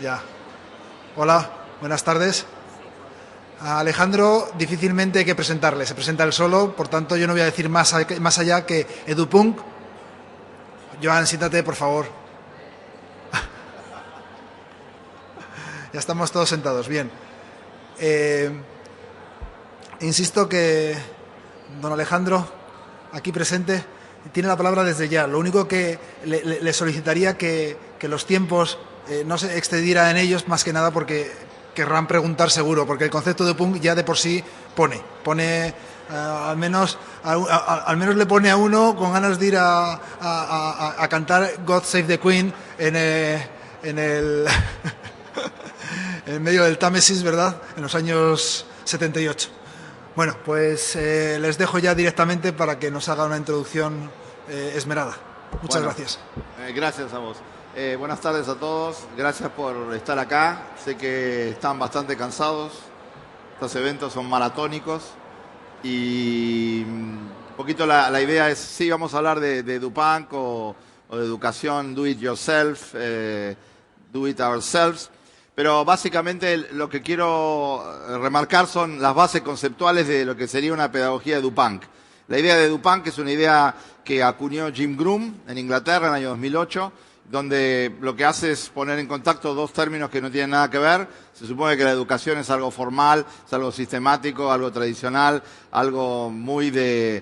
Ya. Hola, buenas tardes. A Alejandro difícilmente hay que presentarle, se presenta él solo, por tanto yo no voy a decir más allá que Edupunk. Joan, siéntate, por favor. Ya estamos todos sentados, bien. Insisto que don Alejandro, aquí presente, tiene la palabra desde ya. Lo único que le solicitaría que los tiempos no se excediera en ellos, más que nada porque querrán preguntar seguro, porque el concepto de punk ya de por sí pone al menos le pone a uno con ganas de ir a cantar God Save the Queen en el en medio del Támesis, ¿verdad? En los años 78. Bueno, pues les dejo ya directamente para que nos haga una introducción esmerada. Muchas gracias. Gracias a vos. Buenas tardes a todos. Gracias por estar acá. Sé que están bastante cansados. Estos eventos son maratónicos. Y un poquito la idea es, sí, vamos a hablar de Edupunk o de educación, do it yourself, do it ourselves. Pero básicamente lo que quiero remarcar son las bases conceptuales de lo que sería una pedagogía de Edupunk. La idea de Edupunk es una idea que acuñó Jim Groom en Inglaterra en el año 2008, donde lo que hace es poner en contacto dos términos que no tienen nada que ver. Se supone que la educación es algo formal, es algo sistemático, algo tradicional, algo muy de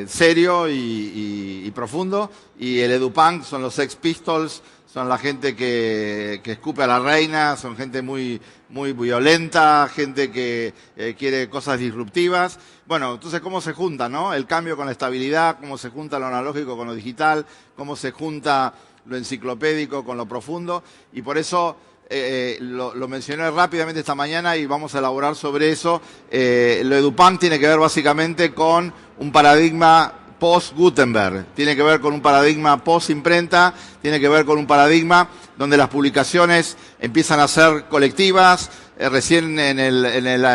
serio y profundo. Y el Edupunk son los Sex Pistols, son la gente que escupe a la reina, son gente muy violenta, gente que quiere cosas disruptivas. Bueno, entonces, ¿cómo se junta, no? El cambio con la estabilidad, cómo se junta lo analógico con lo digital, cómo se junta lo enciclopédico con lo profundo. Y por eso lo mencioné rápidamente esta mañana y vamos a elaborar sobre eso. Lo Edupunk tiene que ver básicamente con un paradigma post-Gutenberg, tiene que ver con un paradigma post-imprenta, tiene que ver con un paradigma donde las publicaciones empiezan a ser colectivas. Recién en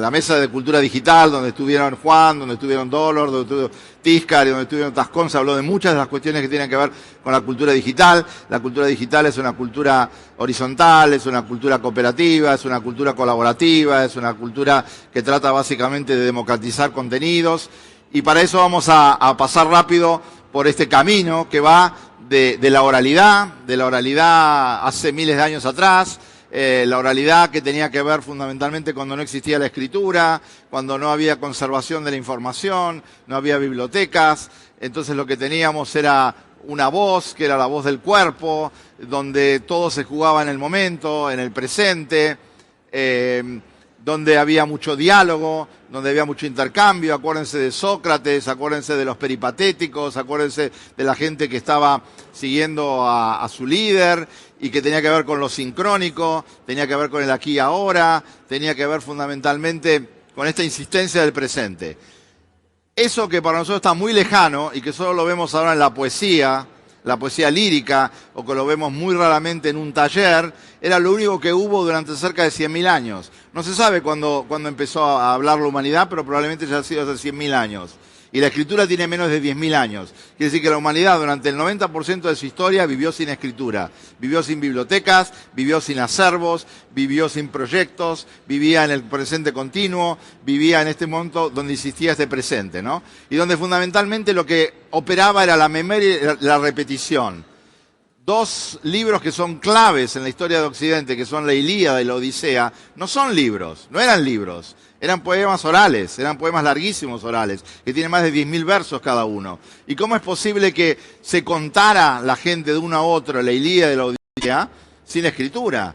la mesa de cultura digital, donde estuvieron Juan, donde estuvieron Dolor, donde estuvo Tiscar y donde estuvieron Tascón, se habló de muchas de las cuestiones que tienen que ver con la cultura digital. La cultura digital es una cultura horizontal, es una cultura cooperativa, es una cultura colaborativa, es una cultura que trata básicamente de democratizar contenidos. Y para eso vamos a pasar rápido por este camino que va de la oralidad hace miles de años atrás. La oralidad que tenía que ver fundamentalmente cuando no existía la escritura, cuando no había conservación de la información, no había bibliotecas. Entonces lo que teníamos era una voz, que era la voz del cuerpo, donde todo se jugaba en el momento, en el presente, donde había mucho diálogo, donde había mucho intercambio. Acuérdense de Sócrates, acuérdense de los peripatéticos, acuérdense de la gente que estaba siguiendo a su líder y que tenía que ver con lo sincrónico, tenía que ver con el aquí y ahora, tenía que ver fundamentalmente con esta insistencia del presente. Eso que para nosotros está muy lejano y que solo lo vemos ahora en la poesía lírica, o que lo vemos muy raramente en un taller, era lo único que hubo durante cerca de 100.000 años. No se sabe cuándo empezó a hablar la humanidad, pero probablemente ya ha sido hace 100.000 años. Y la escritura tiene menos de 10.000 años. Quiere decir que la humanidad durante el 90% de su historia vivió sin escritura, vivió sin bibliotecas, vivió sin acervos, vivió sin proyectos, vivía en el presente continuo, vivía en este momento donde existía este presente, ¿no? Y donde fundamentalmente lo que operaba era la memoria y la repetición. Dos libros que son claves en la historia de Occidente, que son la Ilíada y la Odisea, no son libros, no eran libros. Eran poemas orales, eran poemas larguísimos orales, que tienen más de 10.000 versos cada uno. ¿Y cómo es posible que se contara la gente de uno a otro la Ilíada y la Odisea sin escritura?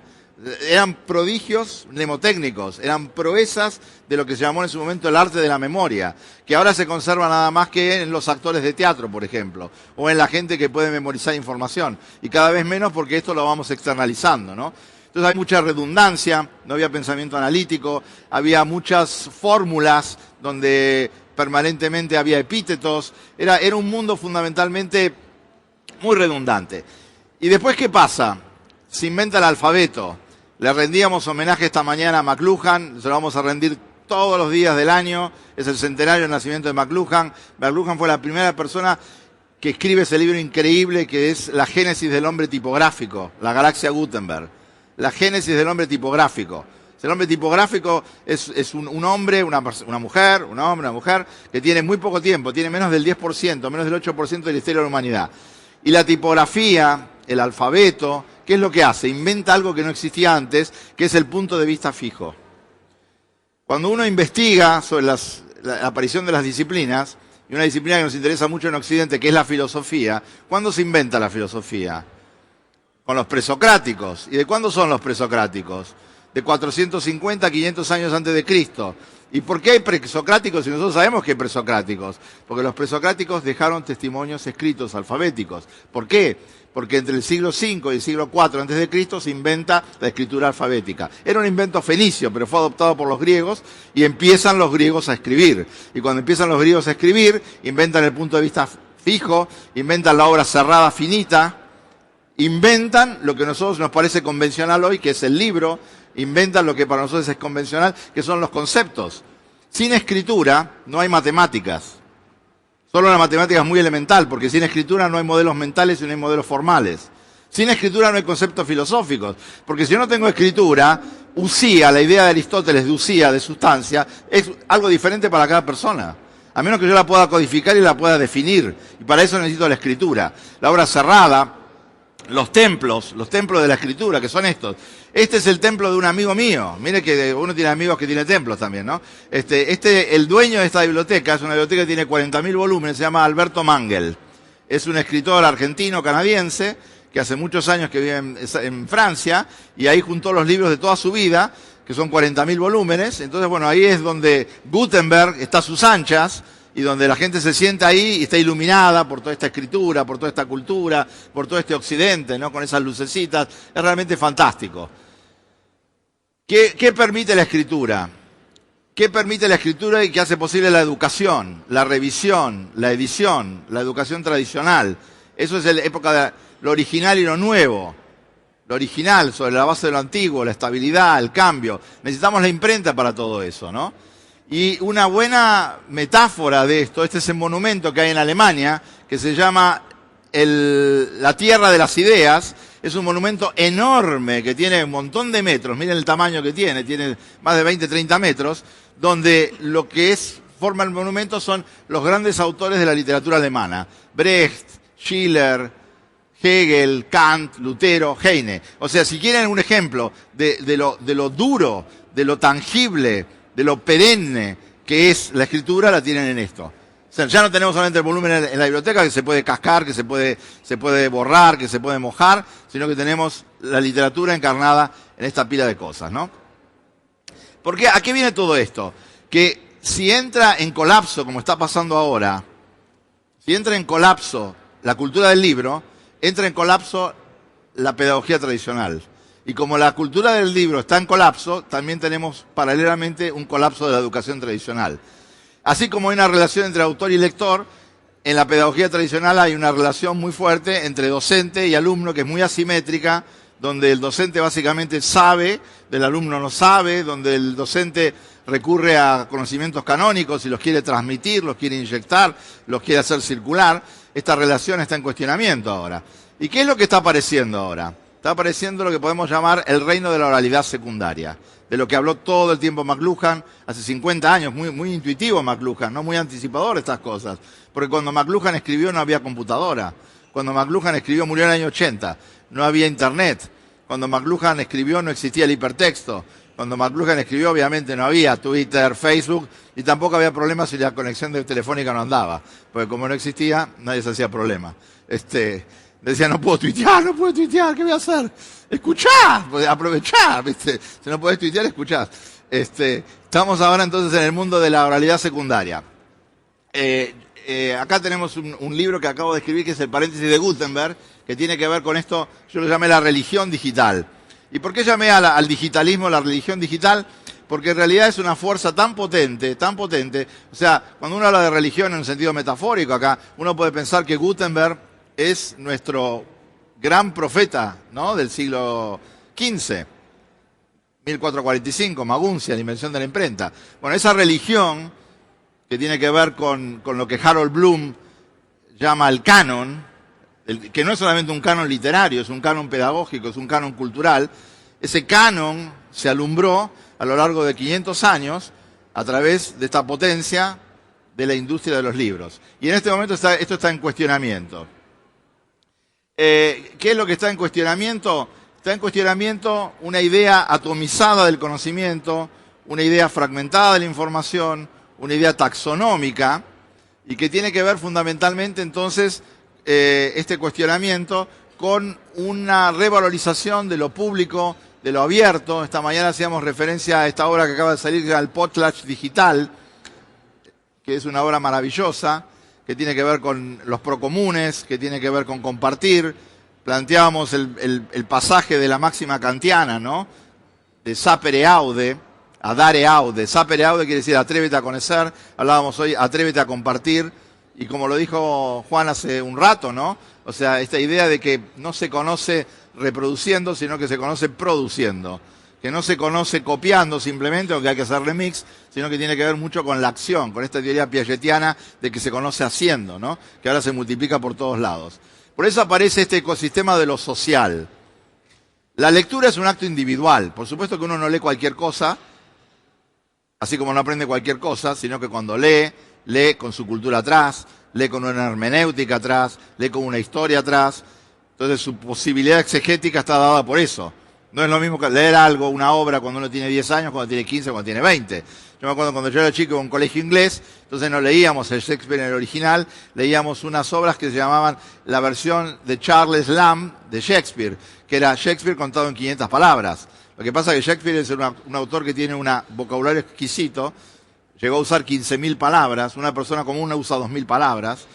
Eran prodigios mnemotécnicos, eran proezas de lo que se llamó en su momento el arte de la memoria, que ahora se conserva nada más que en los actores de teatro, por ejemplo, o en la gente que puede memorizar información, y cada vez menos porque esto lo vamos externalizando, ¿no? Entonces hay mucha redundancia, no había pensamiento analítico, había muchas fórmulas donde permanentemente había epítetos, era un mundo fundamentalmente muy redundante. ¿Y después qué pasa? Se inventa el alfabeto. Le rendíamos homenaje esta mañana a McLuhan, se lo vamos a rendir todos los días del año, es el centenario del nacimiento de McLuhan. McLuhan fue la primera persona que escribe ese libro increíble que es La Génesis del Hombre Tipográfico, la Galaxia Gutenberg. La Génesis del Hombre Tipográfico. El hombre tipográfico es un hombre, una mujer, un hombre, una mujer, que tiene muy poco tiempo, tiene menos del 10%, menos del 8% de la historia de la humanidad. Y la tipografía, el alfabeto, ¿qué es lo que hace? Inventa algo que no existía antes, que es el punto de vista fijo. Cuando uno investiga sobre la aparición de las disciplinas, y una disciplina que nos interesa mucho en Occidente, que es la filosofía, ¿cuándo se inventa la filosofía? Con los presocráticos. ¿Y de cuándo son los presocráticos? De 450 a 500 años antes de Cristo. ¿Y por qué hay presocráticos si nosotros sabemos que hay presocráticos? Porque los presocráticos dejaron testimonios escritos, alfabéticos. ¿Por qué? Porque entre el siglo V y el siglo IV antes de Cristo se inventa la escritura alfabética. Era un invento fenicio, pero fue adoptado por los griegos y empiezan los griegos a escribir. Y cuando empiezan los griegos a escribir, inventan el punto de vista fijo, inventan la obra cerrada finita, inventan lo que a nosotros nos parece convencional hoy, que es el libro, inventan lo que para nosotros es convencional, que son los conceptos. Sin escritura no hay matemáticas. Solo la matemática es muy elemental, porque sin escritura no hay modelos mentales y no hay modelos formales. Sin escritura no hay conceptos filosóficos, porque si yo no tengo escritura, usía, la idea de Aristóteles de usía, de sustancia, es algo diferente para cada persona. A menos que yo la pueda codificar y la pueda definir. Y para eso necesito la escritura. La obra cerrada, los templos de la escritura, que son estos. Este es el templo de un amigo mío. Mire que uno tiene amigos que tienen templos también, ¿no? El dueño de esta biblioteca, es una biblioteca que tiene 40.000 volúmenes, se llama Alberto Mangel. Es un escritor argentino-canadiense que hace muchos años que vive en Francia y ahí juntó los libros de toda su vida, que son 40.000 volúmenes. Entonces, bueno, ahí es donde Gutenberg está a sus anchas, y donde la gente se sienta ahí y está iluminada por toda esta escritura, por toda esta cultura, por todo este occidente, ¿no? Con esas lucecitas. Es realmente fantástico. ¿Qué permite la escritura? ¿Qué permite la escritura y qué hace posible la educación, la revisión, la edición, la educación tradicional? Eso es la época de lo original y lo nuevo. Lo original sobre la base de lo antiguo, la estabilidad, el cambio. Necesitamos la imprenta para todo eso, ¿no? Y una buena metáfora de esto, este es el monumento que hay en Alemania, que se llama la Tierra de las Ideas. Es un monumento enorme que tiene un montón de metros, miren el tamaño que tiene más de 20, 30 metros, donde lo que forma el monumento son los grandes autores de la literatura alemana. Brecht, Schiller, Hegel, Kant, Lutero, Heine. O sea, si quieren un ejemplo de lo duro, de lo tangible, de lo perenne que es la escritura, la tienen en esto. O sea, ya no tenemos solamente el volumen en la biblioteca que se puede cascar, que se puede borrar, que se puede mojar, sino que tenemos la literatura encarnada en esta pila de cosas, ¿no? Porque ¿a qué viene todo esto? Que si entra en colapso, como está pasando ahora, si entra en colapso la cultura del libro, entra en colapso la pedagogía tradicional. Y como la cultura del libro está en colapso, también tenemos paralelamente un colapso de la educación tradicional. Así como hay una relación entre autor y lector, en la pedagogía tradicional hay una relación muy fuerte entre docente y alumno que es muy asimétrica, donde el docente básicamente sabe, el alumno no sabe, donde el docente recurre a conocimientos canónicos y los quiere transmitir, los quiere inyectar, los quiere hacer circular. Esta relación está en cuestionamiento ahora. ¿Y qué es lo que está apareciendo ahora? Está apareciendo lo que podemos llamar el reino de la oralidad secundaria, de lo que habló todo el tiempo McLuhan, hace 50 años, muy intuitivo McLuhan, no muy anticipador de estas cosas. Porque cuando McLuhan escribió no había computadora. Cuando McLuhan escribió murió en el año 80, no había internet. Cuando McLuhan escribió no existía el hipertexto. Cuando McLuhan escribió obviamente no había Twitter, Facebook, y tampoco había problemas si la conexión telefónica no andaba. Porque como no existía, nadie se hacía problema. Decía, no puedo tuitear, ¿qué voy a hacer? Escuchá, aprovechá, ¿viste? Si no podés tuitear, escuchá. Estamos ahora entonces en el mundo de la oralidad secundaria. Acá tenemos un libro que acabo de escribir, que es el paréntesis de Gutenberg, que tiene que ver con esto, yo lo llamé la religión digital. ¿Y por qué llamé al digitalismo la religión digital? Porque en realidad es una fuerza tan potente, o sea, cuando uno habla de religión en un sentido metafórico acá, uno puede pensar que Gutenberg es nuestro gran profeta, ¿no? Del siglo XV, 1445, Maguncia, la invención de la imprenta. Bueno, esa religión que tiene que ver con lo que Harold Bloom llama el canon, que no es solamente un canon literario, es un canon pedagógico, es un canon cultural. Ese canon se alumbró a lo largo de 500 años a través de esta potencia de la industria de los libros. Y en este momento esto está en cuestionamiento. ¿Qué es lo que está en cuestionamiento? Está en cuestionamiento una idea atomizada del conocimiento, una idea fragmentada de la información, una idea taxonómica, y que tiene que ver fundamentalmente entonces este cuestionamiento con una revalorización de lo público, de lo abierto. Esta mañana hacíamos referencia a esta obra que acaba de salir, al Potlatch Digital, que es una obra maravillosa, que tiene que ver con los procomunes, que tiene que ver con compartir. Planteábamos el pasaje de la máxima kantiana, ¿no? De sapere aude, a dare aude. Sapere aude quiere decir atrévete a conocer. Hablábamos hoy, atrévete a compartir. Y como lo dijo Juan hace un rato, ¿no? O sea, esta idea de que no se conoce reproduciendo, sino que se conoce produciendo. Que no se conoce copiando simplemente, aunque hay que hacer remix, sino que tiene que ver mucho con la acción, con esta teoría piagetiana de que se conoce haciendo, ¿no? Que ahora se multiplica por todos lados. Por eso aparece este ecosistema de lo social. La lectura es un acto individual. Por supuesto que uno no lee cualquier cosa, así como no aprende cualquier cosa, sino que cuando lee, lee con su cultura atrás, lee con una hermenéutica atrás, lee con una historia atrás. Entonces su posibilidad exegética está dada por eso. No es lo mismo que leer algo, una obra, cuando uno tiene 10 años, cuando tiene 15, cuando tiene 20. Yo me acuerdo cuando yo era chico en un colegio inglés, entonces no leíamos el Shakespeare en el original, leíamos unas obras que se llamaban la versión de Charles Lamb de Shakespeare, que era Shakespeare contado en 500 palabras. Lo que pasa es que Shakespeare es un autor que tiene un vocabulario exquisito, llegó a usar 15.000 palabras, una persona común usa 2.000 palabras.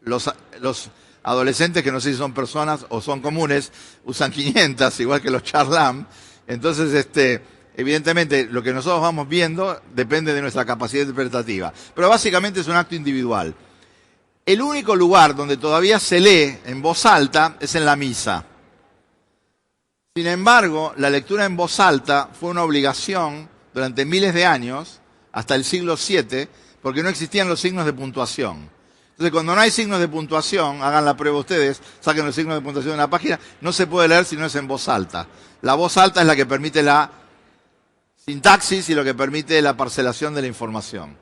Los adolescentes, que no sé si son personas o son comunes, usan 500, igual que los Charles Lamb. Entonces, evidentemente, lo que nosotros vamos viendo depende de nuestra capacidad interpretativa. Pero básicamente es un acto individual. El único lugar donde todavía se lee en voz alta es en la misa. Sin embargo, la lectura en voz alta fue una obligación durante miles de años, hasta el siglo VII, porque no existían los signos de puntuación. Entonces, cuando no hay signos de puntuación, hagan la prueba ustedes, saquen los signos de puntuación de una página, no se puede leer si no es en voz alta. La voz alta es la que permite la sintaxis y lo que permite la parcelación de la información.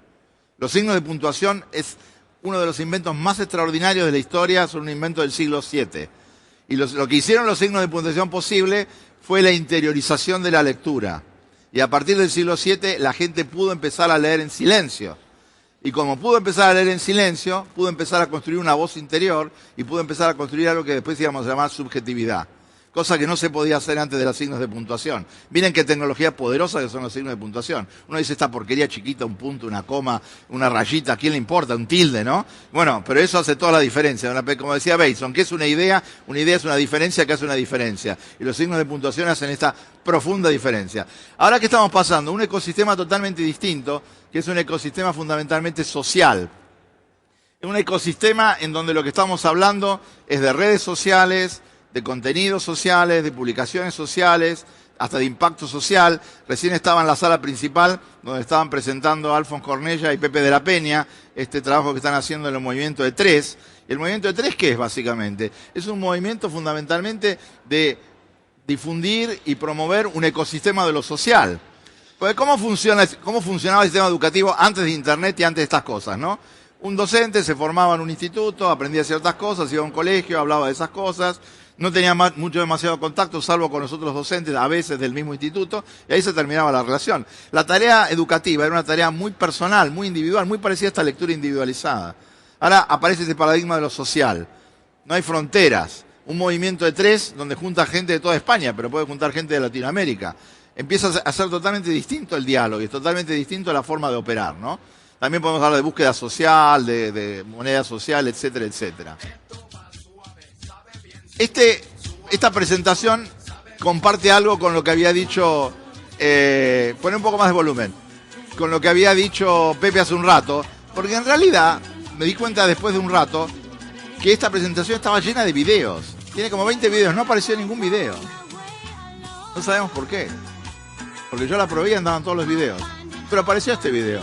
Los signos de puntuación es uno de los inventos más extraordinarios de la historia, son un invento del siglo VII. Y lo que hicieron los signos de puntuación posible fue la interiorización de la lectura. Y a partir del siglo VII la gente pudo empezar a leer en silencio. Y como pudo empezar a leer en silencio, pudo empezar a construir una voz interior y pudo empezar a construir algo que después íbamos a llamar subjetividad. Cosa que no se podía hacer antes de los signos de puntuación. Miren qué tecnología poderosa que son los signos de puntuación. Uno dice esta porquería chiquita, un punto, una coma, una rayita, ¿a quién le importa? Un tilde, ¿no? Bueno, pero eso hace toda la diferencia. Como decía Bateson, ¿qué es una idea? Una idea es una diferencia que hace una diferencia. Y los signos de puntuación hacen esta profunda diferencia. Ahora, ¿qué estamos pasando? Un ecosistema totalmente distinto, que es un ecosistema fundamentalmente social. Un ecosistema en donde lo que estamos hablando es de redes sociales, de contenidos sociales, de publicaciones sociales, hasta de impacto social. Recién estaba en la sala principal, donde estaban presentando Alfons Cornella y Pepe de la Peña, este trabajo que están haciendo en el movimiento de tres. ¿El movimiento de tres qué es básicamente? Es un movimiento fundamentalmente de difundir y promover un ecosistema de lo social. Porque ¿cómo funcionaba el sistema educativo antes de Internet y antes de estas cosas, no? Un docente se formaba en un instituto, aprendía ciertas cosas, iba a un colegio, hablaba de esas cosas, no tenía demasiado contacto, salvo con los otros docentes, a veces del mismo instituto, y ahí se terminaba la relación. La tarea educativa era una tarea muy personal, muy individual, muy parecida a esta lectura individualizada. Ahora aparece este paradigma de lo social. No hay fronteras. Un movimiento de tres donde junta gente de toda España, pero puede juntar gente de Latinoamérica. Empieza a ser totalmente distinto el diálogo, y es totalmente distinto la forma de operar, ¿no? También podemos hablar de búsqueda social, de moneda social, etcétera, etcétera. Esta presentación comparte algo con lo que había dicho, poné un poco más de volumen, con lo que había dicho Pepe hace un rato, porque en realidad me di cuenta después de un rato que esta presentación estaba llena de videos. Tiene como 20 videos, no apareció ningún video. No sabemos por qué. Porque yo la probé y andaban todos los videos. Pero apareció este video.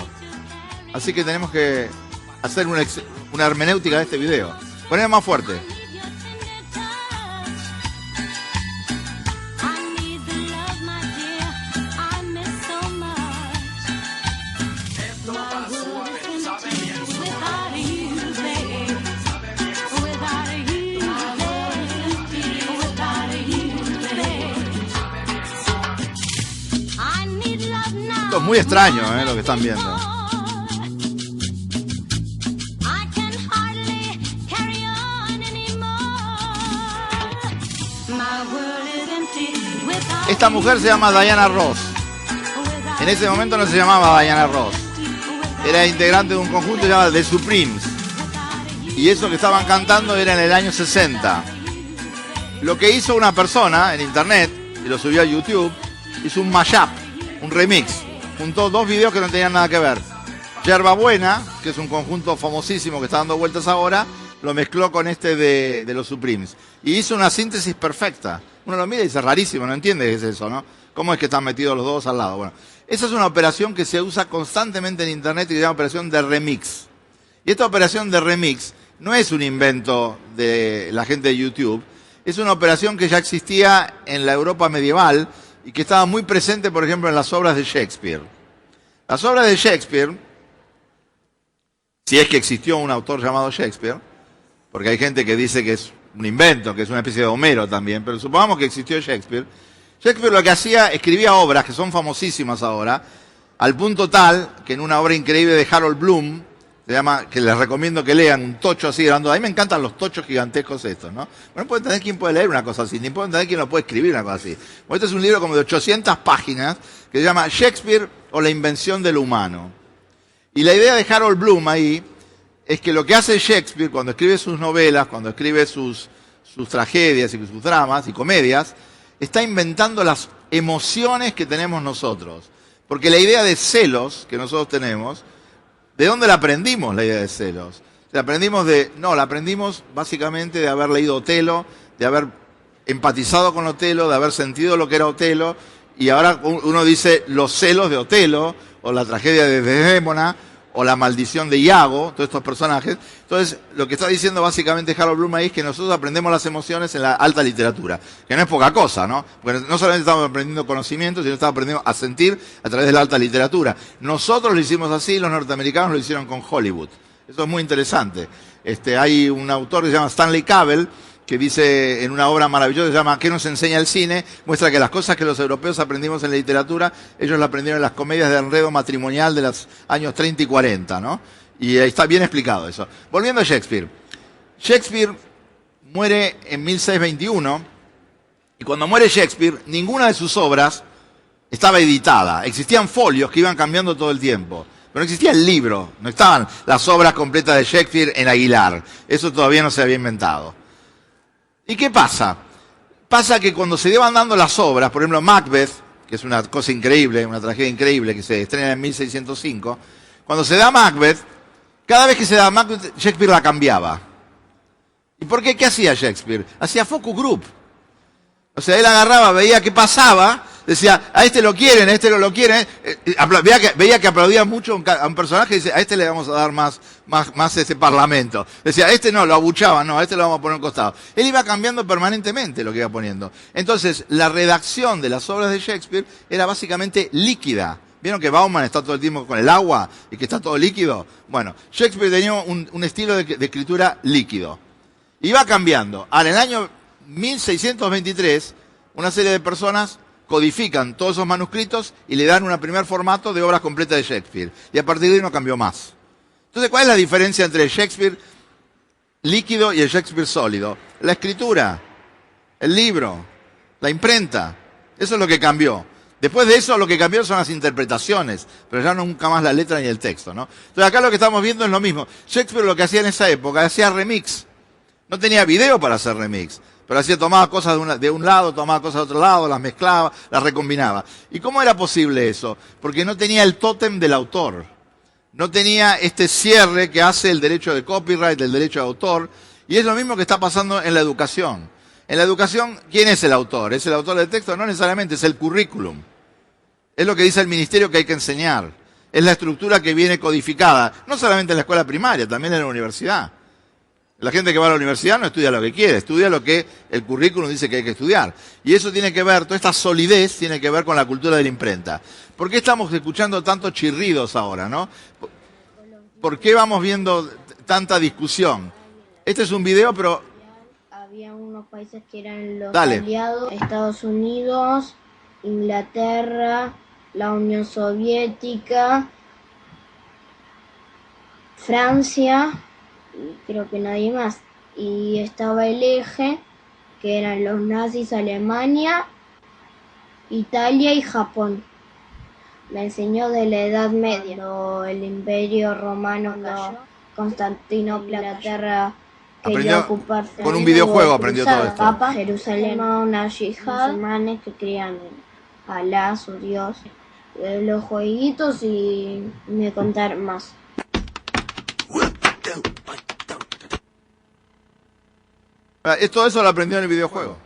Así que tenemos que hacer una hermenéutica de este video. Poneme más fuerte. Esto es muy extraño, lo que están viendo. Esta mujer se llama Diana Ross. En ese momento no se llamaba Diana Ross. Era integrante de un conjunto llamado The Supremes. Y eso que estaban cantando era en el año 60. Lo que hizo una persona en internet, y lo subió a YouTube, hizo un mashup, un remix. Juntó dos videos que no tenían nada que ver. Yerba Buena, que es un conjunto famosísimo que está dando vueltas ahora, lo mezcló con este de los Supremes. Y hizo una síntesis perfecta. Uno lo mira y dice, rarísimo, no entiende qué es eso, ¿no? ¿Cómo es que están metidos los dos al lado? Bueno, esa es una operación que se usa constantemente en internet y que se llama operación de remix. Y esta operación de remix no es un invento de la gente de YouTube, es una operación que ya existía en la Europa medieval y que estaba muy presente, por ejemplo, en las obras de Shakespeare. Las obras de Shakespeare, si es que existió un autor llamado Shakespeare, porque hay gente que dice que es un invento, que es una especie de Homero también, pero supongamos que existió Shakespeare. Shakespeare lo que hacía, escribía obras que son famosísimas ahora, al punto tal que en una obra increíble de Harold Bloom, se llama, que les recomiendo que lean, un tocho así grande. A mí me encantan los tochos gigantescos estos, ¿no? Bueno, no puedo entender quién puede leer una cosa así, ni puedo entender quién lo puede escribir una cosa así. Bueno, este es un libro como de 800 páginas, que se llama Shakespeare o la invención de lo humano. Y la idea de Harold Bloom ahí es que lo que hace Shakespeare cuando escribe sus novelas, cuando escribe sus tragedias y sus dramas y comedias, está inventando las emociones que tenemos nosotros. Porque la idea de celos que nosotros tenemos, ¿de dónde la aprendimos la idea de celos? La aprendimos básicamente de haber leído Otelo, de haber empatizado con Otelo, de haber sentido lo que era Otelo, y ahora uno dice los celos de Otelo, o la tragedia de Desdémona, o la maldición de Iago, todos estos personajes. Entonces, lo que está diciendo básicamente Harold Bloom ahí es que nosotros aprendemos las emociones en la alta literatura, que no es poca cosa, ¿no? Porque no solamente estamos aprendiendo conocimientos, sino estamos aprendiendo a sentir a través de la alta literatura. Nosotros lo hicimos así, los norteamericanos lo hicieron con Hollywood. Eso es muy interesante. Hay un autor que se llama Stanley Cavell, que dice en una obra maravillosa que se llama ¿Qué nos enseña el cine? Muestra que las cosas que los europeos aprendimos en la literatura, ellos las aprendieron en las comedias de enredo matrimonial de los años 30 y 40, ¿no? Y ahí está bien explicado eso. Volviendo a Shakespeare. Shakespeare muere en 1621, y cuando muere Shakespeare, ninguna de sus obras estaba editada. Existían folios que iban cambiando todo el tiempo. Pero no existía el libro, no estaban las obras completas de Shakespeare en Aguilar. Eso todavía no se había inventado. ¿Y qué pasa? Pasa que cuando se iban dando las obras, por ejemplo Macbeth, que es una cosa increíble, una tragedia increíble que se estrena en 1605, cuando se da Macbeth, cada vez que se da Macbeth, Shakespeare la cambiaba. ¿Y por qué? ¿Qué hacía Shakespeare? Hacía focus group. O sea, él agarraba, veía qué pasaba, decía, a este lo quieren, a este no lo quieren. Veía que aplaudía mucho a un personaje y dice, a este le vamos a dar más ese parlamento. Decía, a este no, lo abuchaba, no, a este lo vamos a poner a un costado. Él iba cambiando permanentemente lo que iba poniendo. Entonces, la redacción de las obras de Shakespeare era básicamente líquida. ¿Vieron que Bauman está todo el tiempo con el agua y que está todo líquido? Bueno, Shakespeare tenía un estilo de escritura líquido. Iba cambiando. Ahora, en el año 1623, una serie de personas codifican todos esos manuscritos y le dan un primer formato de obras completas de Shakespeare. Y a partir de ahí no cambió más. Entonces, ¿cuál es la diferencia entre el Shakespeare líquido y el Shakespeare sólido? La escritura, el libro, la imprenta. Eso es lo que cambió. Después de eso, lo que cambió son las interpretaciones, pero ya nunca más la letra ni el texto, ¿no? Entonces, acá lo que estamos viendo es lo mismo. Shakespeare lo que hacía en esa época, hacía remix. No tenía video para hacer remix. Pero tomaba cosas de un lado, tomaba cosas de otro lado, las mezclaba, las recombinaba. ¿Y cómo era posible eso? Porque no tenía el tótem del autor. No tenía este cierre que hace el derecho de copyright, el derecho de autor. Y es lo mismo que está pasando en la educación. En la educación, ¿quién es el autor? ¿Es el autor del texto? No necesariamente, es el currículum. Es lo que dice el ministerio que hay que enseñar. Es la estructura que viene codificada, no solamente en la escuela primaria, también en la universidad. La gente que va a la universidad no estudia lo que quiere, estudia lo que el currículum dice que hay que estudiar. Y eso tiene que ver, toda esta solidez tiene que ver con la cultura de la imprenta. ¿Por qué estamos escuchando tantos chirridos ahora, no? ¿Por qué vamos viendo tanta discusión? Este es un video, pero... Había unos países que eran los Dale. aliados, Estados Unidos, Inglaterra, la Unión Soviética, Francia, y creo que nadie más. Y estaba el eje, que eran los nazis, Alemania, Italia y Japón. Me enseñó de la Edad Media, cuando el Imperio Romano cayó, Constantinopla, Inglaterra quería Aprendió ocuparse. con un videojuego, aprendió todo esto. Papa, Jerusalén, una yihad, musulmanes que creían en Alá, su Dios. Los jueguitos y me contar más. Todo eso lo aprendió en el videojuego.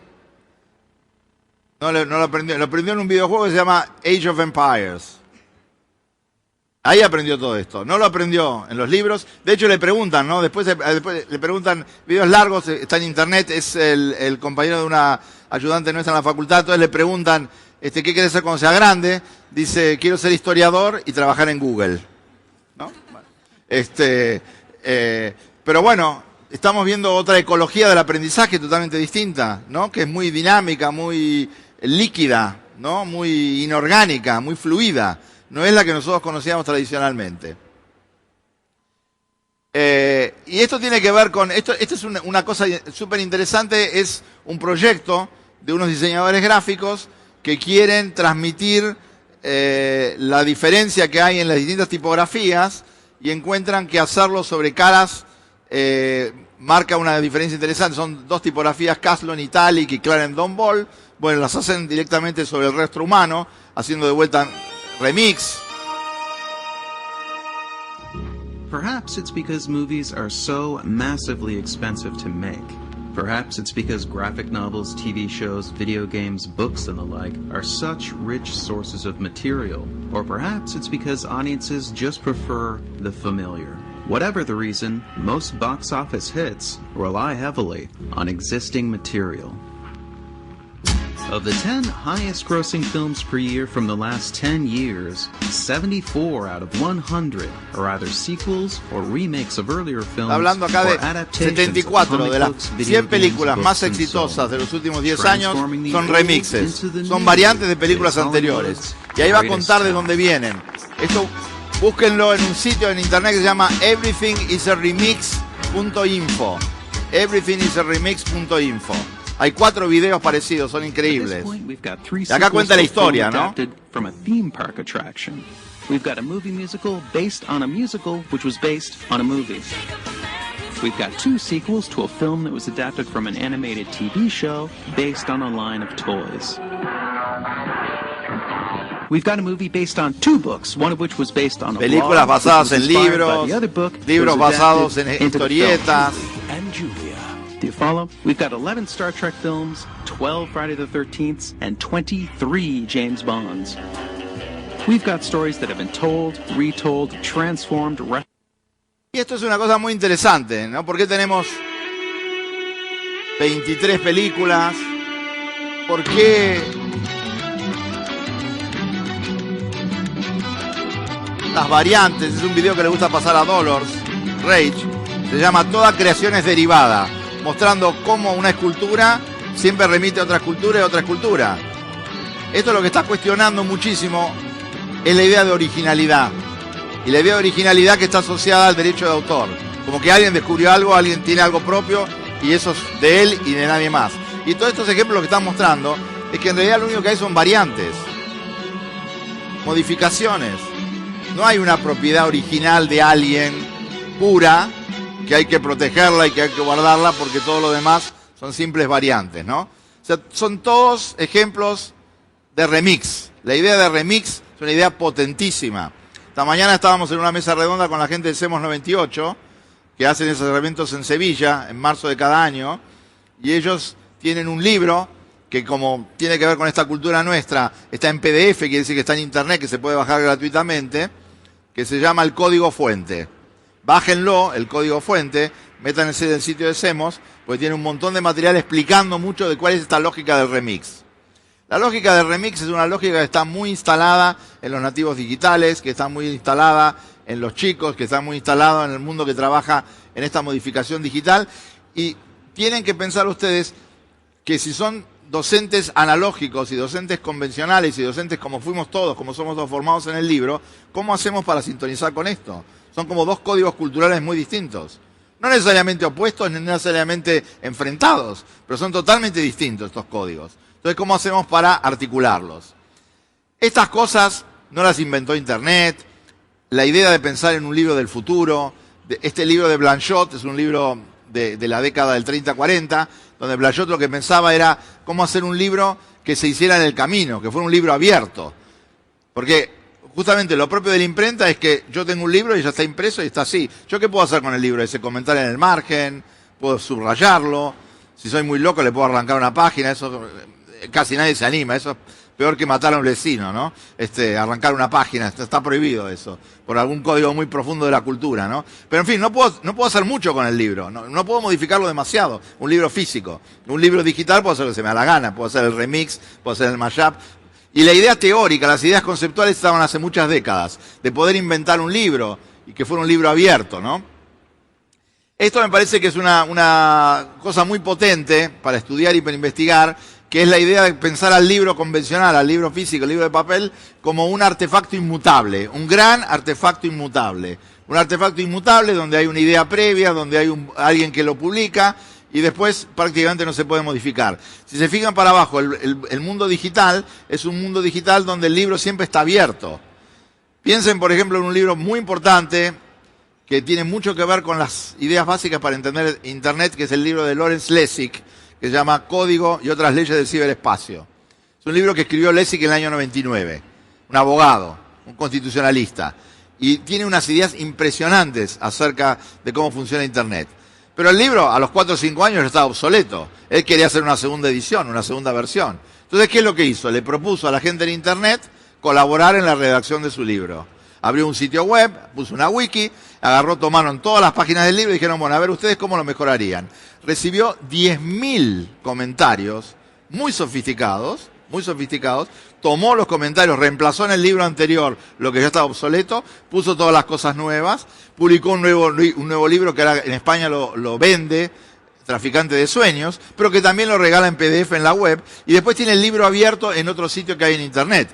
No lo aprendió en un videojuego que se llama Age of Empires. Ahí aprendió todo esto. No lo aprendió en los libros. De hecho, le preguntan, ¿no? Después le preguntan, videos largos, está en internet, es el compañero de una ayudante nuestra en la facultad, entonces le preguntan, ¿qué quiere ser cuando sea grande? Dice, quiero ser historiador y trabajar en Google. ¿No? Pero bueno, estamos viendo otra ecología del aprendizaje totalmente distinta, ¿no? Que es muy dinámica, muy líquida, ¿no? Muy inorgánica, muy fluida. No es la que nosotros conocíamos tradicionalmente. Y esto tiene que ver con... Esto es una cosa súper interesante, es un proyecto de unos diseñadores gráficos que quieren transmitir la diferencia que hay en las distintas tipografías y encuentran que hacerlo sobre caras marca una diferencia interesante. Son dos tipografías, Caslon Italic y Clarendon Dombold. Bueno, las hacen directamente sobre el rostro humano, haciendo de vuelta remix. Perhaps it's because movies are so massively expensive to make. Perhaps it's because graphic novels, TV shows, video games, books, and the like are such rich sources of material. Or perhaps it's because audiences just prefer the familiar. Whatever the reason, most box office hits rely heavily on existing material. Of the 10 highest grossing films per year from the last 10 years, 74 out of 100 are either sequels or remakes of earlier films. Hablando acá or de adaptations 74 of de las comic books, video 100 películas games, más books, and so exitosas on. de los últimos 10 años Transforming the son old remixes, into the son new. variantes de películas It's anteriores. Hollywood's Y ahí va a greatest contar de talent. dónde vienen. Esto búsquenlo en un sitio en internet que se llama everythingisaremix.info. everythingisaremix.info. Hay 4 videos parecidos, son increíbles. Y acá cuenta la historia, ¿no? From a theme park attraction. We've got a movie musical based on a musical which was based on a movie. We've got 2 sequels to a film that was adapted from an animated TV show based on a line of toys. We've got a movie based on 2 books, one of which was based on a Películas blog, which basadas was en inspired by libros, the other book, libros was basados en adapted into the historietas. film. And Julia. Do you follow? We've got 11 Star Trek films, 12 Friday the 13th, and 23 James Bonds. We've got stories that have been told, retold, transformed. Y esto es una cosa muy interesante, ¿no? Porque tenemos 23 películas. ¿Por qué las variantes? Es un video que le gusta pasar a Dolores Rage. Se llama Toda creación es derivada, mostrando cómo una escultura siempre remite a otra escultura y a otra escultura. Esto lo que está cuestionando muchísimo es la idea de originalidad. Y la idea de originalidad que está asociada al derecho de autor. Como que alguien descubrió algo, alguien tiene algo propio y eso es de él y de nadie más. Y todos estos ejemplos lo que están mostrando es que en realidad lo único que hay son variantes, modificaciones. No hay una propiedad original de alguien pura que hay que protegerla y que hay que guardarla porque todo lo demás son simples variantes, ¿no? O sea, son todos ejemplos de remix. La idea de remix es una idea potentísima. Esta mañana estábamos en una mesa redonda con la gente de CEMOS 98, que hacen esos eventos en Sevilla, en marzo de cada año, y ellos tienen un libro que, como tiene que ver con esta cultura nuestra, está en PDF, quiere decir que está en internet, que se puede bajar gratuitamente, que se llama El Código Fuente. Bájenlo, el código fuente, métanse en el sitio de Semos, porque tiene un montón de material explicando mucho de cuál es esta lógica del remix. La lógica del remix es una lógica que está muy instalada en los nativos digitales, que está muy instalada en los chicos, que está muy instalada en el mundo que trabaja en esta modificación digital. Y tienen que pensar ustedes que si son docentes analógicos y docentes convencionales y docentes como fuimos todos, como somos todos formados en el libro, ¿cómo hacemos para sintonizar con esto? Son como dos códigos culturales muy distintos. No necesariamente opuestos, ni necesariamente enfrentados, pero son totalmente distintos estos códigos. Entonces, ¿cómo hacemos para articularlos? Estas cosas no las inventó Internet. La idea de pensar en un libro del futuro, este libro de Blanchot es un libro de la década del 30-40, donde Blanchot lo que pensaba era cómo hacer un libro que se hiciera en el camino, que fuera un libro abierto. Porque justamente lo propio de la imprenta es que yo tengo un libro y ya está impreso y está así. ¿Yo qué puedo hacer con el libro? Ese comentar en el margen, puedo subrayarlo, si soy muy loco le puedo arrancar una página, eso casi nadie se anima, eso es peor que matar a un vecino, ¿no? Arrancar una página, está prohibido eso, por algún código muy profundo de la cultura, ¿no? Pero en fin, no puedo hacer mucho con el libro, no puedo modificarlo demasiado, un libro físico. Un libro digital puedo hacer lo que se me da la gana, puedo hacer el remix, puedo hacer el mashup. Y la idea teórica, las ideas conceptuales estaban hace muchas décadas, de poder inventar un libro y que fuera un libro abierto, ¿no? Esto me parece que es una cosa muy potente para estudiar y para investigar, que es la idea de pensar al libro convencional, al libro físico, al libro de papel, como un artefacto inmutable, un gran artefacto inmutable. Un artefacto inmutable donde hay una idea previa, donde hay alguien que lo publica y después prácticamente no se puede modificar. Si se fijan para abajo, el mundo digital es un mundo digital donde el libro siempre está abierto. Piensen, por ejemplo, en un libro muy importante que tiene mucho que ver con las ideas básicas para entender Internet, que es el libro de Lawrence Lessig, que se llama Código y otras leyes del ciberespacio. Es un libro que escribió Lessig en el año 99, un abogado, un constitucionalista, y tiene unas ideas impresionantes acerca de cómo funciona Internet. Pero el libro a los 4 o 5 años ya estaba obsoleto. Él quería hacer una segunda edición, una segunda versión. Entonces, ¿qué es lo que hizo? Le propuso a la gente en Internet colaborar en la redacción de su libro. Abrió un sitio web, puso una wiki, tomaron todas las páginas del libro y dijeron, bueno, a ver ustedes cómo lo mejorarían. Recibió 10.000 comentarios muy sofisticados, tomó los comentarios, reemplazó en el libro anterior lo que ya estaba obsoleto, puso todas las cosas nuevas, publicó un nuevo libro que ahora en España lo vende, Traficante de Sueños, pero que también lo regala en PDF en la web, y después tiene el libro abierto en otro sitio que hay en Internet.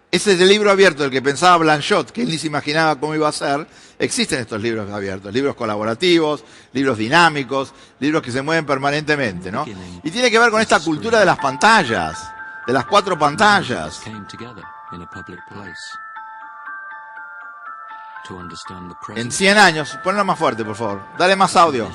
Ese es el libro abierto del que pensaba Blanchot, que él ni se imaginaba cómo iba a ser. Existen estos libros abiertos, libros colaborativos, libros dinámicos, libros que se mueven permanentemente, ¿no? Y tiene que ver con esta cultura de las pantallas, de las 4 pantallas. En 100 años, ponlo más fuerte, por favor. Dale más audio.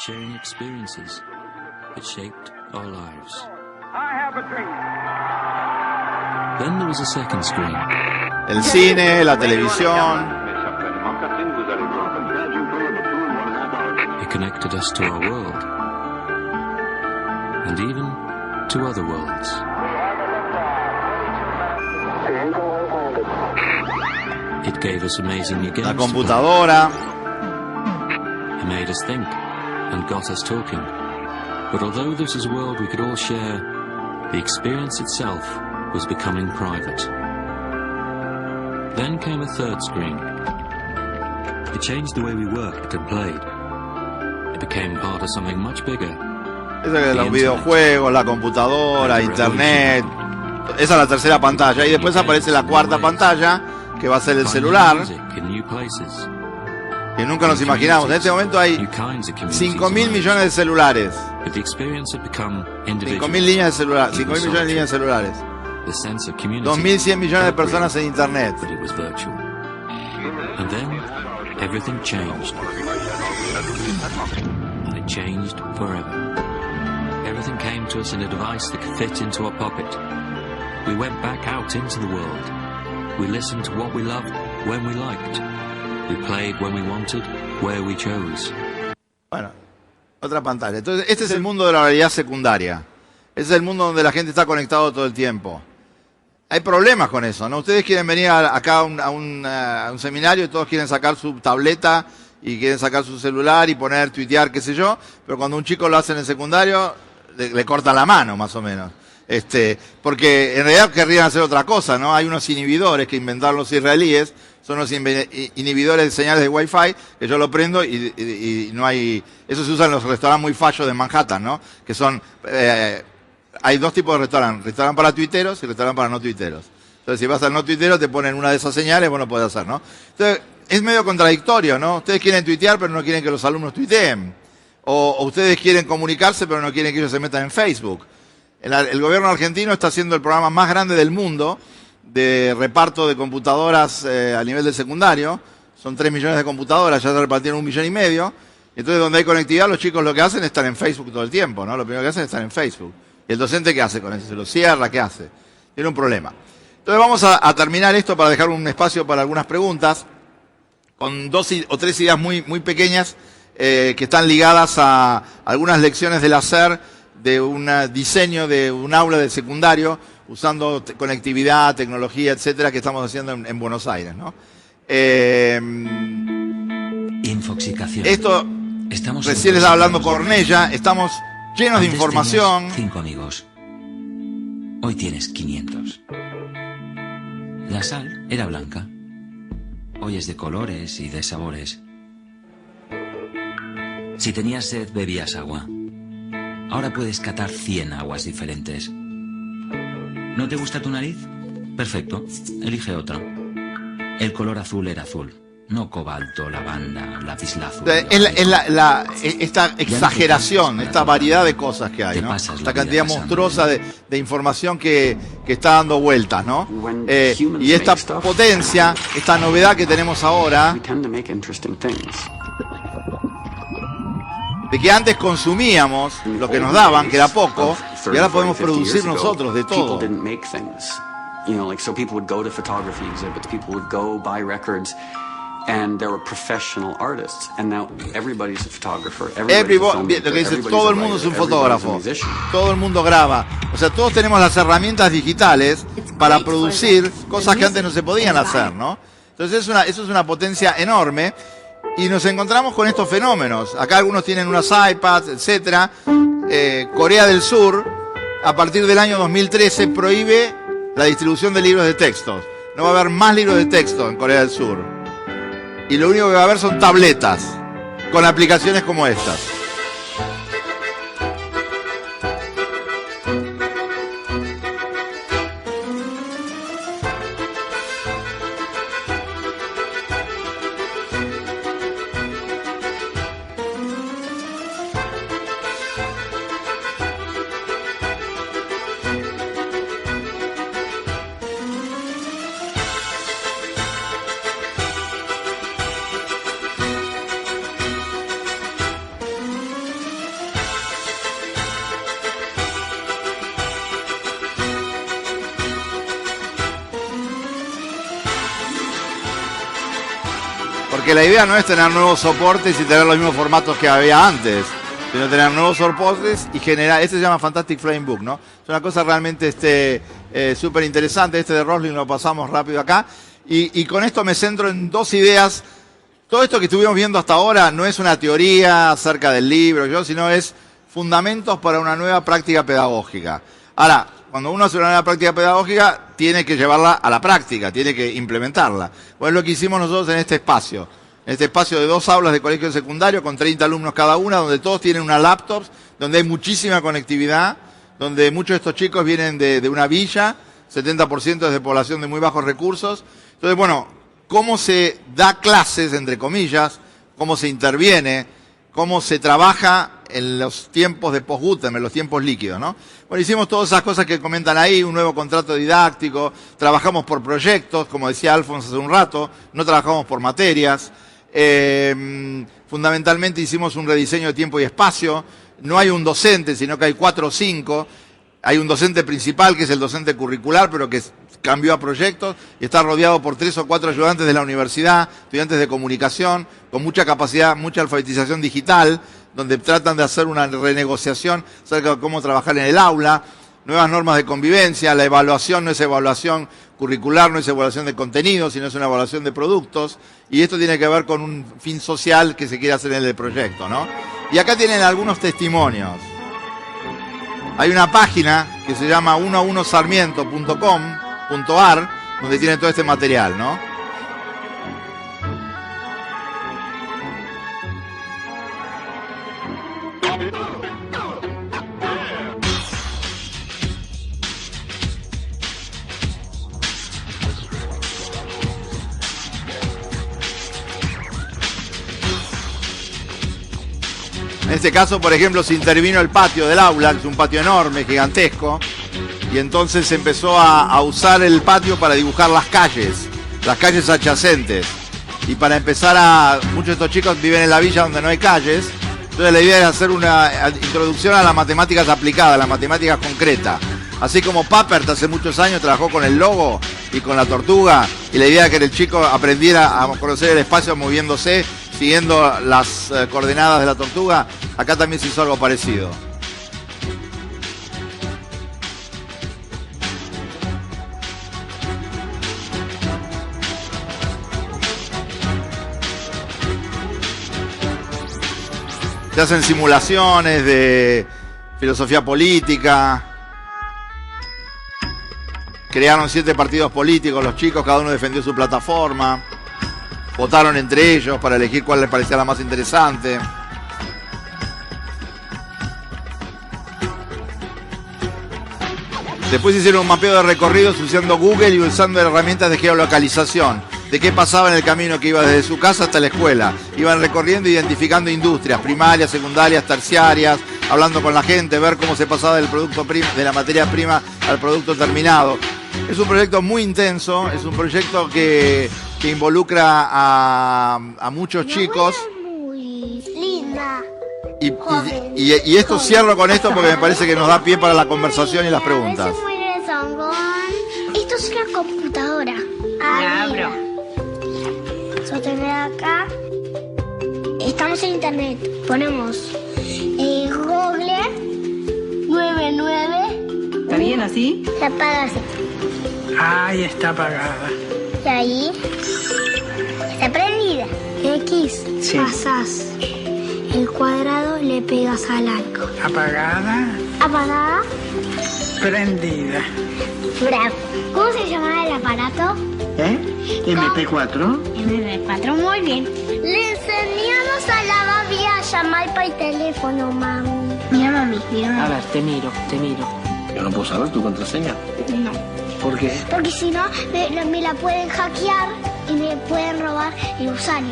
Sharing experiences that shaped our lives. I have a dream. Then there was a second screen. El cine, la televisión. It connected us to our world, and even to other worlds. It gave us amazing new games. La computadora. It made us think and got us talking. But although this is a world we could all share, the experience itself was becoming private. Then came a third screen. It changed the way we worked and played. It became part of something much bigger. Eso que los videojuegos, la computadora, Internet. Esa es la tercera pantalla. Y después aparece la cuarta pantalla, que va a ser el celular. Que nunca nos imaginamos. En este momento hay 5.000 millones de celulares. 5.000 líneas de celular, 5.000 millones de líneas de celulares. 2.100 millones de personas en Internet. And then everything changed. And it changed forever. Everything came to us in a device that could fit into our pocket. We went back out into the world. We listened to what we loved when we liked. We played when we wanted, where we chose. Bueno, otra pantalla. Entonces, este es el mundo de la realidad secundaria. Ese es el mundo donde la gente está conectado todo el tiempo. hay problemas con eso, ¿no? Ustedes quieren venir acá a un seminario y todos quieren sacar su tableta y quieren sacar su celular y poner, tuitear, qué sé yo, pero cuando un chico lo hace en el secundario, le cortan la mano, más o menos. Porque en realidad querrían hacer otra cosa, ¿no? Hay unos inhibidores que inventaron los israelíes, son los inhibidores de señales de Wi-Fi, que yo lo prendo y no hay... Eso se usa en los restaurantes muy fallos de Manhattan, ¿no? Que son... hay dos tipos de restaurantes, restaurante para tuiteros y restaurante para no tuiteros. Entonces, si vas al no tuitero, te ponen una de esas señales, vos no podés hacer, ¿no? Entonces, es medio contradictorio, ¿no? Ustedes quieren tuitear, pero no quieren que los alumnos tuiteen. O ustedes quieren comunicarse, pero no quieren que ellos se metan en Facebook. El gobierno argentino está haciendo el programa más grande del mundo de reparto de computadoras a nivel del secundario. Son 3 millones de computadoras, ya se repartieron 1,5 millones. Entonces, donde hay conectividad, los chicos lo que hacen es estar en Facebook todo el tiempo, ¿no? Lo primero que hacen es estar en Facebook. ¿Y el docente qué hace con eso? ¿Se lo cierra? ¿Qué hace? Tiene un problema. Entonces vamos a terminar esto para dejar un espacio para algunas preguntas, con 2 o 3 ideas muy pequeñas que están ligadas a algunas lecciones del hacer de un diseño de un aula de secundario, usando conectividad, tecnología, etcétera, que estamos haciendo en Buenos Aires, ¿no? Infoxicación. Esto, recién les estaba hablando con Ornella, estamos llenos de información. 5 amigos. Hoy tienes 500. La sal era blanca. Hoy es de colores y de sabores. Si tenías sed, bebías agua. Ahora puedes catar 100 aguas diferentes. ¿No te gusta tu nariz? Perfecto, elige otra. El color azul era azul. No cobalto, lavanda, lapislázuli. Esta exageración, esta variedad de cosas que hay, ¿no? Esta cantidad monstruosa de información que está dando vueltas, ¿no? Y esta potencia, esta novedad que tenemos ahora, de que antes consumíamos lo que nos daban, que era poco, y ahora podemos producir nosotros de todo. And there were professional artists, and now everybody's a photographer. Lo que dice, todo el mundo es un fotógrafo, todo el mundo graba. O sea, todos tenemos las herramientas digitales para producir cosas que antes no se podían hacer, ¿no? Entonces eso es una potencia enorme y nos encontramos con estos fenómenos. Acá algunos tienen unas iPads, etcétera. Corea del Sur, a partir del año 2013, prohíbe la distribución de libros de texto. No va a haber más libros de texto en Corea del Sur. Y lo único que va a haber son tabletas con aplicaciones como estas. Porque la idea no es tener nuevos soportes y tener los mismos formatos que había antes, sino tener nuevos soportes y generar... Este se llama Fantastic Flying Book, ¿no? Es una cosa realmente súper interesante. Este de Rosling lo pasamos rápido acá. Y con esto me centro en 2 ideas. Todo esto que estuvimos viendo hasta ahora no es una teoría acerca del libro, sino es fundamentos para una nueva práctica pedagógica. Ahora, cuando uno hace una nueva práctica pedagógica, tiene que llevarla a la práctica, tiene que implementarla. Pues es lo que hicimos nosotros en este espacio de 2 aulas de colegio secundario con 30 alumnos cada una, donde todos tienen una laptop, donde hay muchísima conectividad, donde muchos de estos chicos vienen de una villa, 70% es de población de muy bajos recursos. Entonces, bueno, cómo se da clases, entre comillas, cómo se interviene, cómo se trabaja en los tiempos de post-Gutenberg, en los tiempos líquidos, ¿no? Bueno, hicimos todas esas cosas que comentan ahí, un nuevo contrato didáctico, trabajamos por proyectos, como decía Alfonso hace un rato, no trabajamos por materias, fundamentalmente hicimos un rediseño de tiempo y espacio, no hay un docente, sino que hay 4 o 5, hay un docente principal que es el docente curricular, pero que cambió a proyectos y está rodeado por 3 o 4 ayudantes de la universidad, estudiantes de comunicación, con mucha capacidad, mucha alfabetización digital, donde tratan de hacer una renegociación acerca de cómo trabajar en el aula, nuevas normas de convivencia, la evaluación no es evaluación curricular, no es evaluación de contenido, sino es una evaluación de productos, y esto tiene que ver con un fin social que se quiere hacer en el proyecto, ¿no? Y acá tienen algunos testimonios. Hay una página que se llama 101sarmiento.com.ar, donde tienen todo este material, ¿no? En este caso, por ejemplo, se intervino el patio del aula, que es un patio enorme, gigantesco, y entonces se empezó a usar el patio para dibujar las calles adyacentes. Y para empezar muchos de estos chicos viven en la villa donde no hay calles, entonces la idea es hacer una introducción a las matemáticas aplicadas, a las matemáticas concretas. Así como Papert hace muchos años trabajó con el lobo y con la tortuga, y la idea era que el chico aprendiera a conocer el espacio moviéndose, siguiendo las coordenadas de la tortuga, acá también se hizo algo parecido. Se hacen simulaciones de filosofía política. Crearon 7 partidos políticos los chicos, cada uno defendió su plataforma. Votaron entre ellos para elegir cuál les parecía la más interesante. Después hicieron un mapeo de recorridos usando Google y usando herramientas de geolocalización. De qué pasaba en el camino que iba desde su casa hasta la escuela. Iban recorriendo, identificando industrias, primarias, secundarias, terciarias, hablando con la gente, ver cómo se pasaba del producto de la materia prima al producto terminado. Es un proyecto muy intenso, es un proyecto que involucra a muchos chicos. Muy linda. Y esto cierro con esto porque me parece que nos da pie para la conversación y las preguntas. Esto es una computadora. Abro. Sostener acá. Estamos en internet. Ponemos Google 99. ¿Está bien así? Se apaga así. Ahí está apagada. Y ahí está prendida. X, sí. Pasás el cuadrado, le pegas al arco. Apagada. Apagada. Prendida. Bravo. ¿Cómo se llama el aparato? MP4. MP4, muy bien. Le enseñamos a la Babi a llamar por teléfono, mami. Mira, mami, mira, mami. A ver, te miro. ¿Yo no puedo saber tu contraseña? No. ¿Por qué? Porque si no, me la pueden hackear y me pueden robar el usuario.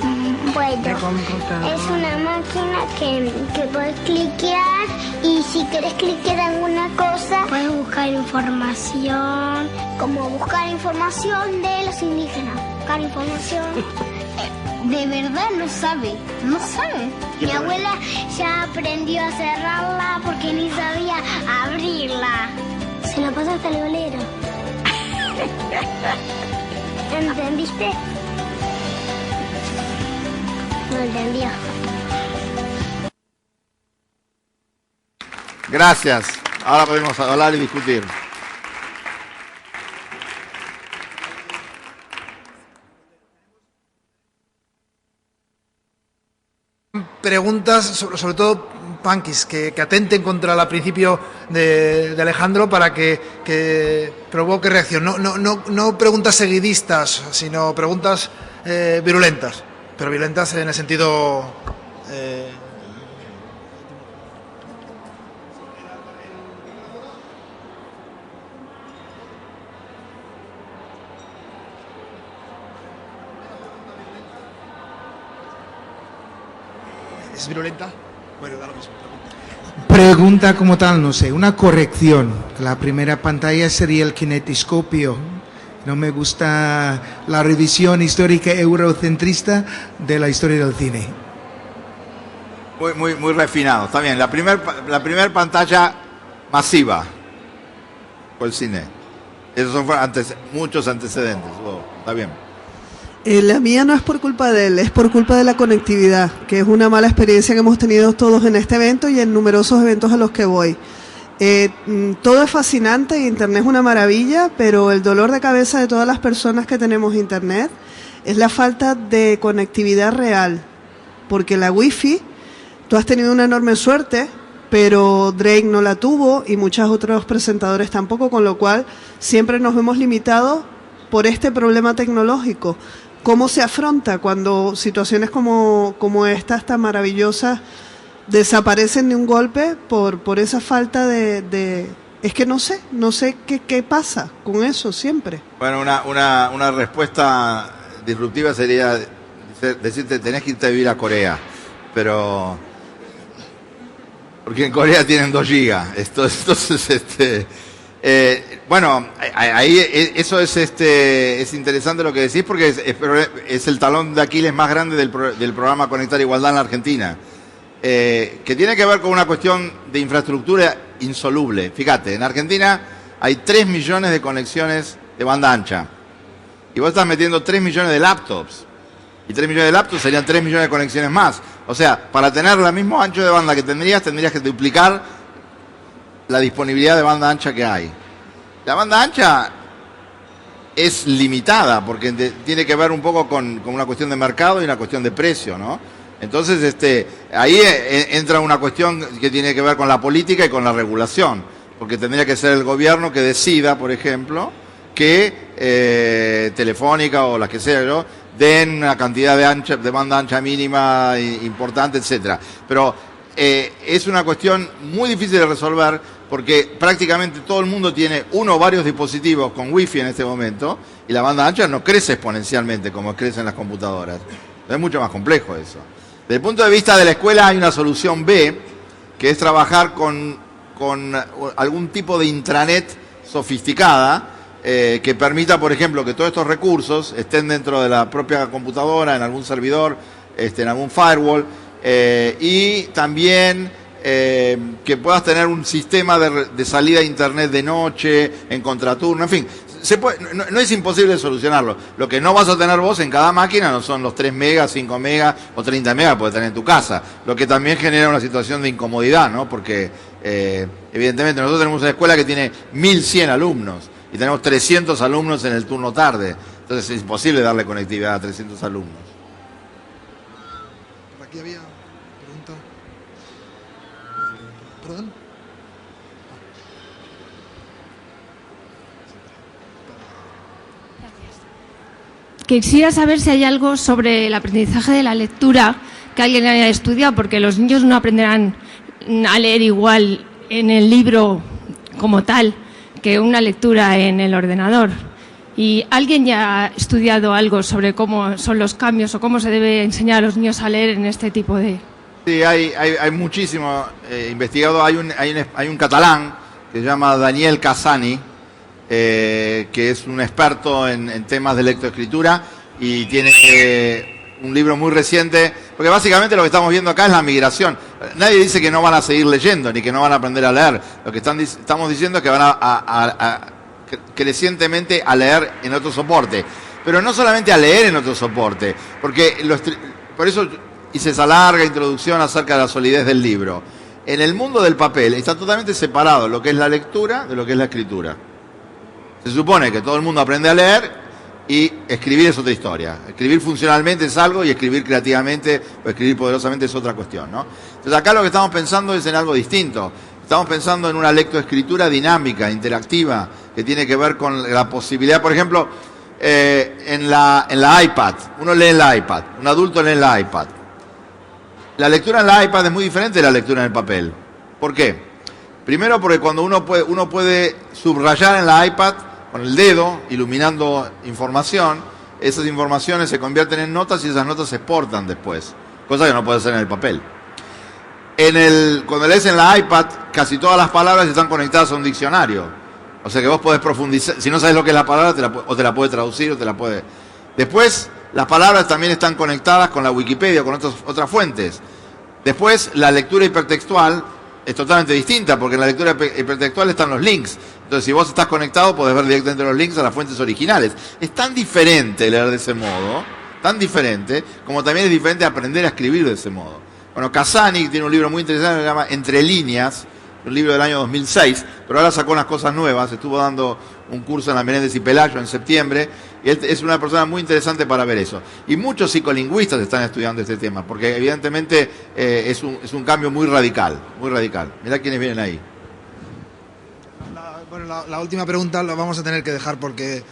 Bueno, es una máquina que puedes cliquear y si querés cliquear alguna cosa, puedes buscar información, como buscar información de los indígenas, buscar información. De verdad no sabe. Mi abuela ya aprendió a cerrarla porque ni sabía abrirla. Se la pasa hasta el golero. ¿Entendiste? No entendió. Gracias. Ahora podemos hablar y discutir. Preguntas, sobre todo punkis, que atenten contra el principio de Alejandro para que provoque reacción. No preguntas seguidistas, sino preguntas virulentas, pero violentas en el sentido... ¿Es virulenta? Bueno, da lo mismo. Pregunta como tal, no sé, una corrección. La primera pantalla sería el kinetiscopio. No me gusta la revisión histórica eurocentrista de la historia del cine. Muy refinado, está bien. La primer pantalla masiva fue el cine. Esos son muchos antecedentes. Está bien. La mía no es por culpa de él, es por culpa de la conectividad, que es una mala experiencia que hemos tenido todos en este evento y en numerosos eventos a los que voy. Todo es fascinante, Internet es una maravilla, pero el dolor de cabeza de todas las personas que tenemos Internet es la falta de conectividad real, porque la Wi-Fi, tú has tenido una enorme suerte, pero Drake no la tuvo y muchos otros presentadores tampoco, con lo cual siempre nos vemos limitados por este problema tecnológico. ¿Cómo se afronta cuando situaciones como estas tan maravillosas desaparecen de un golpe por esa falta de... Es que no sé qué pasa con eso siempre. Bueno, una respuesta disruptiva sería decirte, tenés que irte a vivir a Corea, pero... Porque en Corea tienen 2 gigas. Entonces, bueno, ahí eso es interesante lo que decís, porque es el talón de Aquiles más grande del programa Conectar Igualdad en la Argentina. Que tiene que ver con una cuestión de infraestructura insoluble. Fíjate, en Argentina hay 3 millones de conexiones de banda ancha. Y vos estás metiendo 3 millones de laptops. Y 3 millones de laptops serían 3 millones de conexiones más. O sea, para tener el mismo ancho de banda que tendrías que duplicar la disponibilidad de banda ancha que hay. La banda ancha es limitada porque tiene que ver un poco con una cuestión de mercado y una cuestión de precio, ¿no? Entonces, ahí entra una cuestión que tiene que ver con la política y con la regulación, porque tendría que ser el gobierno que decida, por ejemplo, que Telefónica o las que sea, ¿no?, den una cantidad de banda ancha mínima importante, etcétera. Pero es una cuestión muy difícil de resolver porque prácticamente todo el mundo tiene uno o varios dispositivos con Wi-Fi en este momento y la banda ancha no crece exponencialmente como crecen las computadoras. Es mucho más complejo eso. Desde el punto de vista de la escuela hay una solución B, que es trabajar con algún tipo de intranet sofisticada que permita, por ejemplo, que todos estos recursos estén dentro de la propia computadora, en algún servidor, en algún firewall, y también que puedas tener un sistema de salida a internet de noche, en contraturno, en fin. No es imposible solucionarlo. Lo que no vas a tener vos en cada máquina no son los 3 megas, 5 megas o 30 megas que puedes tener en tu casa. Lo que también genera una situación de incomodidad, ¿no? Porque evidentemente nosotros tenemos una escuela que tiene 1100 alumnos y tenemos 300 alumnos en el turno tarde. Entonces es imposible darle conectividad a 300 alumnos. Por aquí había pregunta. ¿Perdón? Quisiera saber si hay algo sobre el aprendizaje de la lectura que alguien haya estudiado, porque los niños no aprenderán a leer igual en el libro como tal que una lectura en el ordenador. ¿Y alguien ya ha estudiado algo sobre cómo son los cambios o cómo se debe enseñar a los niños a leer en este tipo de...? Sí, hay muchísimo investigado. Hay un catalán que se llama Daniel Casani, que es un experto en temas de lectoescritura y tiene un libro muy reciente, porque básicamente lo que estamos viendo acá es la migración. Nadie dice que no van a seguir leyendo ni que no van a aprender a leer. Lo que estamos diciendo es que van a crecientemente a leer en otro soporte, pero no solamente a leer en otro soporte, porque por eso hice esa larga introducción acerca de la solidez del libro. En el mundo del papel está totalmente separado lo que es la lectura de lo que es la escritura. Se supone que todo el mundo aprende a leer y escribir es otra historia. Escribir funcionalmente es algo y escribir creativamente o escribir poderosamente es otra cuestión, ¿no? Entonces acá lo que estamos pensando es en algo distinto. Estamos pensando en una lectoescritura dinámica, interactiva, que tiene que ver con la posibilidad, por ejemplo, en la iPad. Uno lee en la iPad, un adulto lee en la iPad. La lectura en la iPad es muy diferente de la lectura en el papel. ¿Por qué? Primero porque cuando uno puede subrayar en la iPad con el dedo, iluminando información, esas informaciones se convierten en notas y esas notas se exportan después, cosa que no puede hacer en el papel. Cuando lees en la iPad, casi todas las palabras están conectadas a un diccionario. O sea que vos podés profundizar, si no sabes lo que es la palabra, te la puede traducir o te la puede... Después, las palabras también están conectadas con la Wikipedia, con otras fuentes. Después, la lectura hipertextual es totalmente distinta, porque en la lectura hipertextual están los links. Entonces, si vos estás conectado, podés ver directamente los links a las fuentes originales. Es tan diferente leer de ese modo, tan diferente, como también es diferente aprender a escribir de ese modo. Bueno, Casani tiene un libro muy interesante que se llama Entre líneas, un libro del año 2006, pero ahora sacó unas cosas nuevas, estuvo dando un curso en la Menéndez y Pelayo en septiembre, y él es una persona muy interesante para ver eso. Y muchos psicolingüistas están estudiando este tema, porque evidentemente es un cambio muy radical, muy radical. Mirá quiénes vienen ahí. La última pregunta la vamos a tener que dejar porque,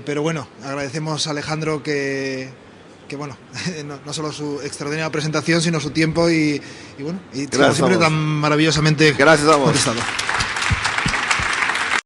pero bueno, agradecemos a Alejandro que bueno, no solo su extraordinaria presentación, sino su tiempo y bueno, y siempre tan maravillosamente Gracias a vos. contestado.